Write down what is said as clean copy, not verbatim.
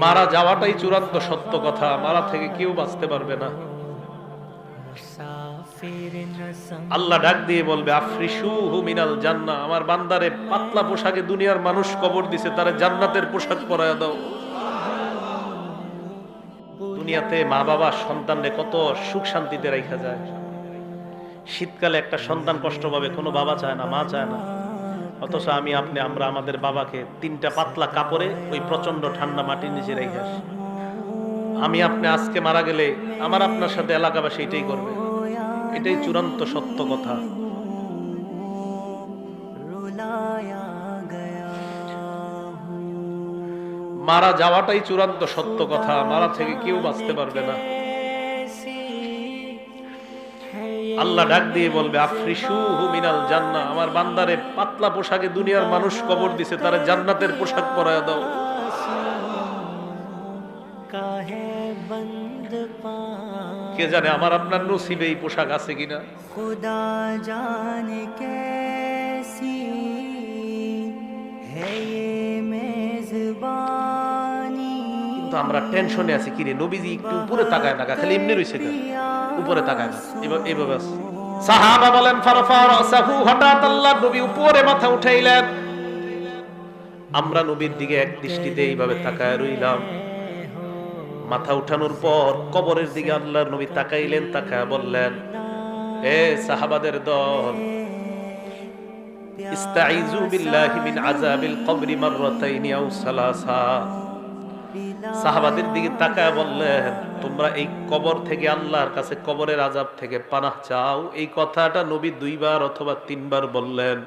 মারা যাওয়াটাই চূড়ান্ত সত্য কথা, মারা থেকে কেউ বাঁচতে পারবে না। আল্লাহ ডাক দিয়ে বলবে আফরিশুহু মিনাল জান্নাহ, আমার বান্দারে পাতলা পোশাকে দুনিয়ার মানুষ কবর দিছে, তারে জান্নাতের পোশাক পরায়া দাও। দুনিয়াতে মা বাবা সন্তানরে কত সুখ শান্তিতে রাখা যায়, শীতকালে একটা সন্তান কষ্ট পাবে, কোনো বাবা চায় না, মা চায় না। অথচ আমরা আমাদের বাবাকে 3টা পাতলা কাপড়ে ওই প্রচন্ড ঠান্ডা মাটির নিচে রেখে আসি। আপনি আজকে মারা গেলে আমার আপনার সাথে এলাকাবাসী এটাই করবে, এটাই চূড়ান্ত সত্য কথা। মারা যাওয়াটাই চূড়ান্ত সত্য কথা, মারা থেকে কেউ বাঁচতে পারবে না। আল্লাহ ডাক দিয়ে বলবে আফরিশুহু মিনাল জান্নাহ, আমার বান্দারে পাতলা পোশাকে দুনিয়ার মানুষ কবর দিছে, তারে জান্নাতের পোশাক পরায়া দাও। কে জানে আমার আপনার নসিবে এই পোশাক আছে কিনা। খুদা জানে कैसी है ये मेजबानी, কিন্তু আমরা টেনশনে আছি, কি রে নবীজি একটু উপরে তাকায় না, খালি এমনি রইছে না, উপরে তাকায় না, এইভাবে আছে। সাহাবা বলেন ফারফা রাসাহু, হঠাৎ আল্লাহ নবী উপরে মাথা উঠাইলেন, আমরা নবীর দিকে এক দৃষ্টিতে এইভাবে তাকায় রইলাম। মাথা উঠানোর পর কবরের দিকে আল্লাহর নবী তাকাইলেন, তাকায় বললেন হে সাহাবাদের দল, ইস্তাইযু বিল্লাহি মিন আযাবিল কবরি মাররাতাইনি আও সালাসা। সাহাবাদের দিকে তাকায় বললেন তোমরা এই কবর থেকে, আল্লাহর কাছে কবরের আযাব থেকে পানাহ চাও। এই কথাটা নবী 2 বার অথবা 3 বার বললেন।